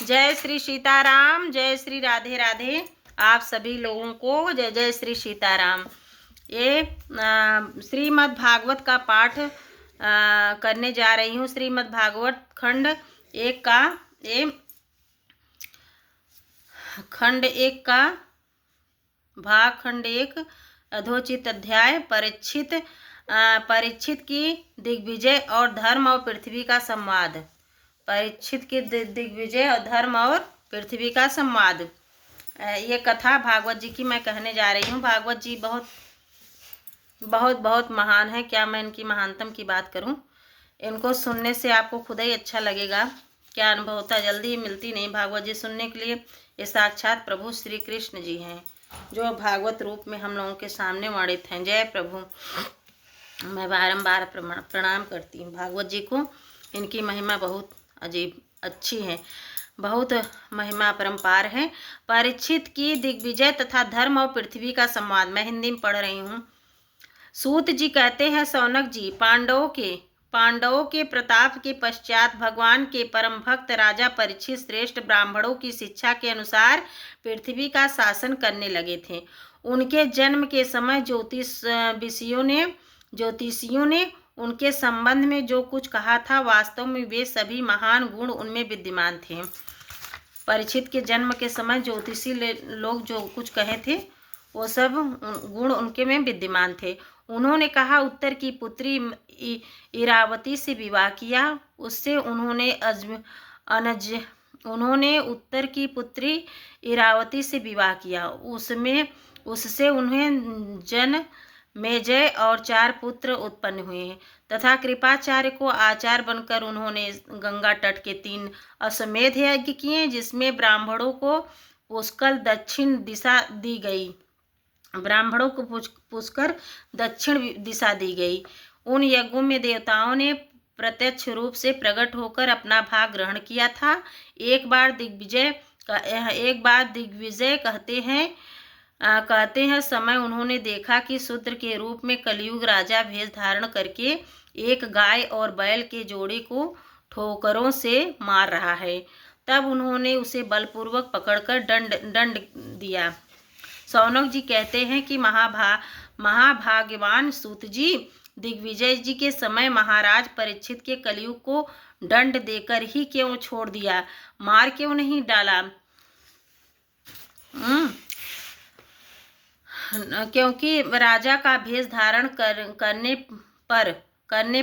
जय श्री सीताराम, जय श्री राधे राधे। आप सभी लोगों को जय जय श्री सीताराम। ये श्रीमद् भागवत का पाठ करने जा रही हूँ। श्रीमद् भागवत खंड एक का भाग खंड एक अधोचित अध्याय परीक्षित की दिग्विजय और धर्म और पृथ्वी का संवाद। परीक्षित की दिग्विजय और धर्म और पृथ्वी का संवाद। ये कथा भागवत जी की मैं कहने जा रही हूँ। भागवत जी बहुत बहुत बहुत महान है। क्या मैं इनकी महानतम की बात करूँ? इनको सुनने से आपको खुद ही अच्छा लगेगा। क्या अनुभव होता है, जल्दी मिलती नहीं भागवत जी सुनने के लिए। ये साक्षात प्रभु श्री कृष्ण जी हैं जो भागवत रूप में हम लोगों के सामने वर्णित हैं। जय प्रभु। मैं बारंबार प्रणाम करती हूँ भागवत जी को। इनकी महिमा बहुत अजीब अच्छी है, बहुत महिमा अपरंपार है। परीक्षित की दिग्विजय तथा धर्म और पृथ्वी का संवाद। मैं हिंदी में पढ़ रही हूँ। सूत जी कहते हैं, सौनक जी, पांडवों के प्रताप के पश्चात भगवान के परम भक्त राजा परीक्षित श्रेष्ठ ब्राह्मणों की शिक्षा के अनुसार पृथ्वी का शासन करने लगे थे। उनके जन्म के समय ज्योतिषियों ने उनके संबंध में जो कुछ कहा था, वास्तव में वे सभी महान गुण उनमें विद्यमान थे। परीक्षित के जन्म के समय ज्योतिषी लोग जो कुछ कहे थे वो सब गुण उनके में विद्यमान थे। उन्होंने कहा, उत्तर की पुत्री इरावती से विवाह किया। उससे उन्होंने उत्तर की पुत्री इरावती से विवाह किया। उससे उन्हें मेजय और 4 पुत्र उत्पन्न हुए तथा कृपाचार्य को आचार्य बनकर उन्होंने गंगा तट के 3 अश्वमेध यज्ञ किए, जिसमें ब्राह्मणों को पुष्कर दक्षिण दिशा दी गई। उन यज्ञों में देवताओं ने प्रत्यक्ष रूप से प्रकट होकर अपना भाग ग्रहण किया था। एक बार दिग्विजय कहते हैं समय उन्होंने देखा कि शूद्र के रूप में कलयुग राजा भेष धारण करके एक गाय और बैल के जोड़े को ठोकरों से मार रहा है। तब उन्होंने उसे बलपूर्वक पकड़कर दंड दिया। सौनक जी कहते हैं कि महाभाग्यवान सूत जी, दिग्विजय जी के समय महाराज परीक्षित के कलयुग को दंड देकर ही क्यों छोड़ दिया, मार क्यों नहीं डाला? क्योंकि राजा का भेष धारण करने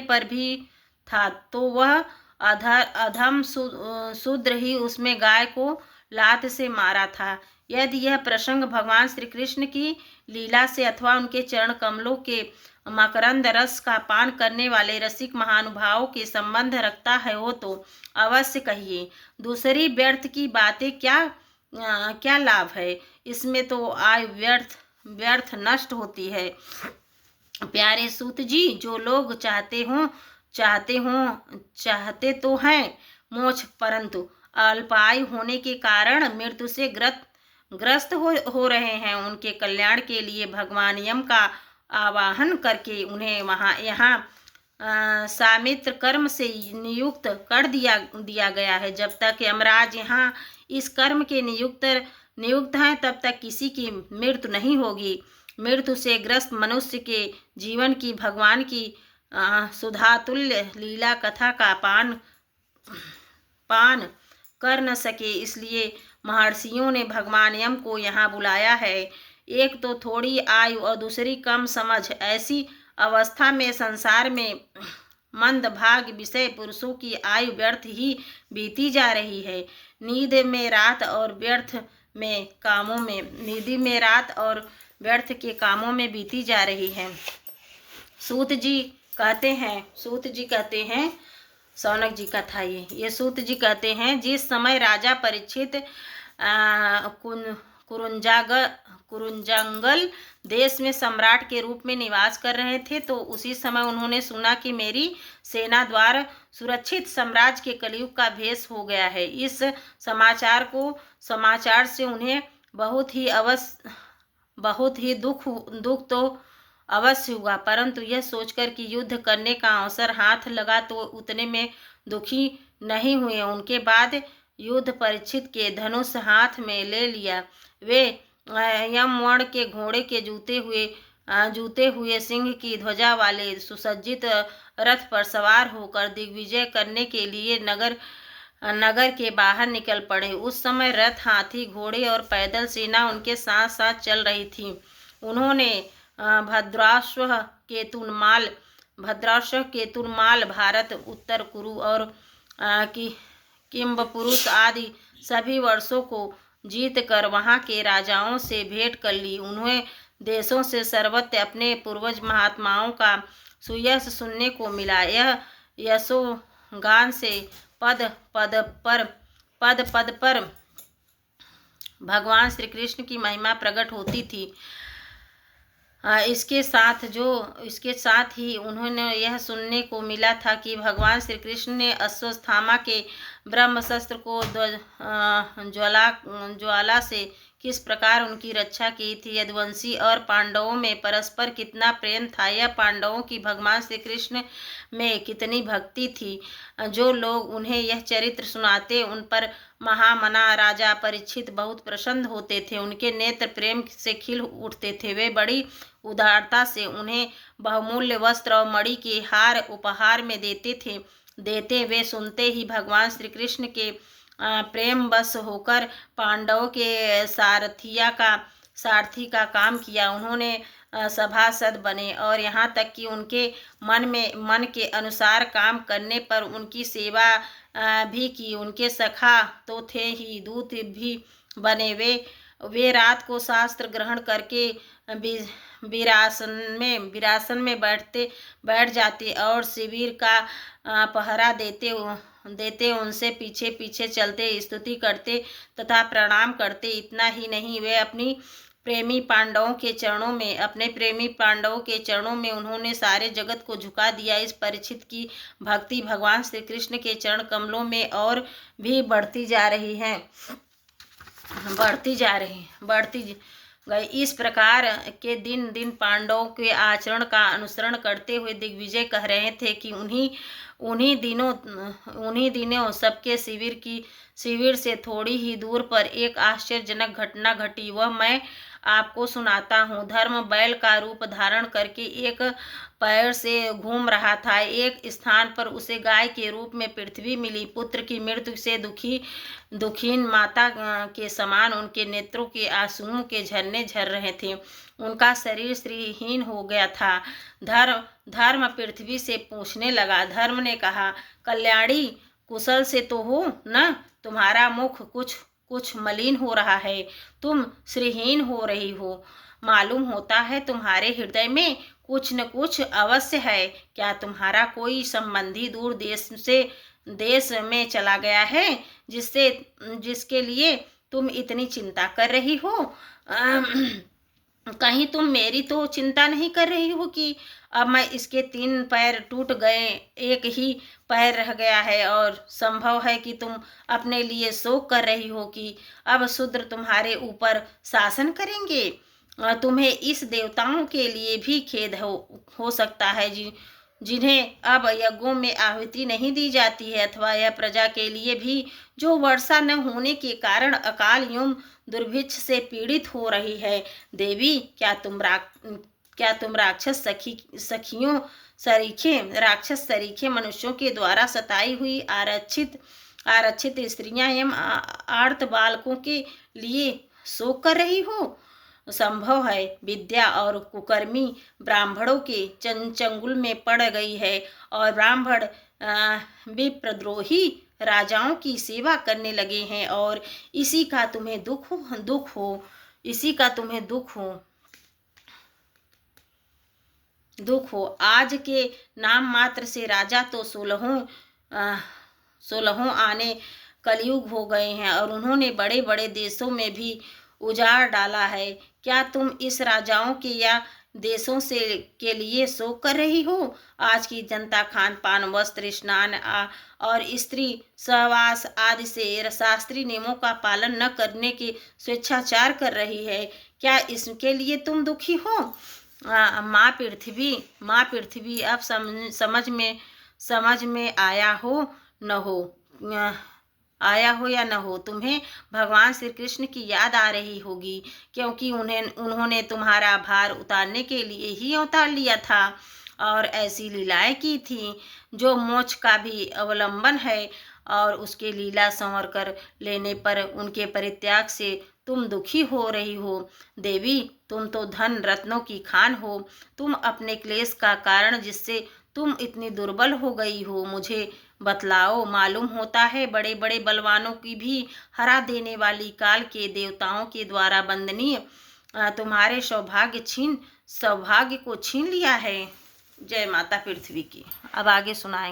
पर भी था, तो वह अधम शूद्र ही उसमें गाय को लात से मारा था। यदि यह प्रसंग भगवान श्री कृष्ण की लीला से अथवा उनके चरण कमलों के मकरंद रस का पान करने वाले रसिक महानुभावों के संबंध रखता है हो तो अवश्य कहिए। दूसरी व्यर्थ की बातें क्या लाभ है? इसमें तो आयु व्यर्थ नष्ट होती है। प्यारे सूत जी, जो लोग चाहते तो हैं मोक्ष, परंतु अल्पायु होने के कारण मृत्यु से ग्रस्त हो रहे हैं, उनके कल्याण के लिए भगवान यम का आवाहन करके उन्हें यहाँ सामित्र कर्म से नियुक्त कर दिया गया है। जब तक यमराज यहाँ इस कर्म के नियुक्त हैं, तब तक किसी की मृत्यु नहीं होगी। मृत्यु से ग्रस्त मनुष्य के जीवन की भगवान की सुधातुल्य लीला कथा का पान कर न सके, इसलिए महर्षियों ने भगवान यम को यहाँ बुलाया है। एक तो थोड़ी आयु और दूसरी कम समझ, ऐसी अवस्था में संसार में मंदभाग विषय पुरुषों की आयु व्यर्थ ही बीती जा रही है। निधि में रात और व्यर्थ के कामों में बीती जा रही है। सूत जी कहते हैं, सौनक जी का था ये सूत जी कहते हैं, जिस समय राजा परीक्षित कुरुंजंगल देश में सम्राट के रूप में निवास कर रहे थे, तो उसी समय उन्होंने सुना कि मेरी सेना द्वारा सुरक्षित साम्राज्य के कलयुग का भेष हो गया है। इस समाचार से उन्हें बहुत ही दुख तो अवश्य हुआ, परंतु यह सोचकर कि युद्ध करने का अवसर हाथ लगा तो उतने में दुखी नहीं हुए। उनके बाद युद्ध परीक्षित के धनुष हाथ में ले लिया। वे यमवर्ण के घोड़े के जूते हुए सिंह की ध्वजा वाले सुसज्जित रथ पर सवार होकर दिग्विजय करने के लिए नगर के बाहर निकल पड़े। उस समय रथ, हाथी, घोड़े और पैदल सेना उनके साथ साथ चल रही थी। उन्होंने भद्राश्व केतुरमाल, भारत, उत्तर कुरु और किम्बपुरुष आदि सभी वर्षों को जीत कर वहाँ के राजाओं से भेंट कर ली। उन्हें देशों से सर्वत्र अपने पूर्वज महात्माओं का सुयश सुनने को मिला। यह यशोगान से पद पद पर भगवान श्री कृष्ण की महिमा प्रकट होती थी। इसके साथ ही उन्होंने यह सुनने को मिला था कि भगवान श्री कृष्ण ने अश्वत्थामा के ब्रह्मशस्त्र को ज्वाला से किस प्रकार उनकी रक्षा की थी। यदुवंशी और पांडवों में परस्पर कितना प्रेम था, यह पांडवों की भगवान श्री कृष्ण में कितनी भक्ति थी। जो लोग उन्हें यह चरित्र सुनाते उन पर महामना राजा परीक्षित बहुत प्रसन्न होते थे। उनके नेत्र प्रेम से खिल उठते थे। वे बड़ी उदारता से उन्हें बहुमूल्य वस्त्र और मणि के हार उपहार में देते। वे सुनते ही भगवान श्री कृष्ण के प्रेम बस होकर पांडवों के सारथी का काम किया। उन्होंने सभासद बने और यहाँ तक कि उनके मन के अनुसार काम करने पर उनकी सेवा भी की। उनके सखा तो थे ही, दूत भी बने। वे रात को शास्त्र ग्रहण करके विरासन में बैठ जाते और शिविर का पहरा देते उनसे पीछे पीछे चलते, स्तुति करते तथा प्रणाम करते। इतना ही नहीं, वे अपने प्रेमी पांडवों के चरणों में उन्होंने सारे जगत को झुका दिया। इस परीक्षित की भक्ति भगवान श्री कृष्ण के चरण कमलों में और भी बढ़ती गई। इस प्रकार के दिन पांडवों के आचरण का अनुसरण करते हुए दिग्विजय कह रहे थे कि उन्हीं दिनों सबके शिविर से थोड़ी ही दूर पर एक आश्चर्यजनक घटना घटी। वह मैं आपको सुनाता हूँ। धर्म बैल का रूप धारण करके एक पैर से घूम रहा था। एक स्थान पर उसे गाय के रूप में पृथ्वी मिली। पुत्र की मृत्यु से दुखीन माता के समान उनके नेत्रों के आंसुओं के झरने झर रहे थे। उनका शरीर श्रीहीन हो गया था। धर्म पृथ्वी से पूछने लगा। धर्म ने कहा, कल्याणी, कुशल से तो हो न? तुम्हारा मुख कुछ मलिन हो रहा है। तुम श्रीहीन हो रही हो। मालूम होता है तुम्हारे हृदय में कुछ न कुछ अवश्य है। क्या तुम्हारा कोई संबंधी दूर देश में चला गया है जिसके लिए तुम इतनी चिंता कर रही हो? कहीं तुम मेरी तो चिंता नहीं कर रही हो कि अब मैं इसके 3 पैर टूट गए, एक ही पैर रह गया है, और संभव है कि तुम अपने लिए शोक कर रही हो कि अब शूद्र तुम्हारे ऊपर शासन करेंगे। तुम्हें इस देवताओं के लिए भी खेद हो सकता है जिन्हें अब यज्ञों में आहुति नहीं दी जाती है, अथवा यह प्रजा के लिए भी जो वर्षा न होने के कारण अकाल एवं दुर्भिक्ष से पीड़ित हो रही है। देवी, क्या तुम राक्षस सरीखे मनुष्यों के द्वारा सताई हुई आरक्षित स्त्रियां एवं आर्त बालकों के लिए शोक कर रही हो? संभव है विद्या और कुकर्मी ब्राह्मणों के चंगुल में पड़ गई है और ब्राह्मण विप्रद्रोही राजाओं की सेवा करने लगे हैं, और इसी का तुम्हें दुख हो। आज के नाम मात्र से राजा तो 16 आने कलयुग हो गए हैं और उन्होंने बड़े बड़े देशों में भी उजाड़ डाला है। क्या तुम इस राजाओं के या देशों के लिए शोक कर रही हो? आज की जनता खान पान, वस्त्र, स्नान और स्त्री सहवास आदि से शास्त्रीय नियमों का पालन न करने की स्वेच्छाचार कर रही है। क्या इसके लिए तुम दुखी हो? माँ पृथ्वी, अब समझ में आया हो न हो? आया हो या न हो, तुम्हें भगवान श्री कृष्ण की याद आ रही होगी, क्योंकि उन्होंने तुम्हारा भार उतारने के लिए ही अवतार लिया था और ऐसी लीलाएं की थी जो मोक्ष का भी अवलंबन है। और उसके लीला संवर कर लेने पर उनके परित्याग से तुम दुखी हो रही हो। देवी, तुम तो धन रत्नों की खान हो, तुम अपने क्लेश का कारण जिससे तुम इतनी दुर्बल हो गई हो मुझे बतलाओ। मालूम होता है बड़े बड़े बलवानों की भी हरा देने वाली काल के देवताओं के द्वारा वंदनीय तुम्हारे सौभाग्य को छीन लिया है। जय माता पृथ्वी की। अब आगे सुनाएं।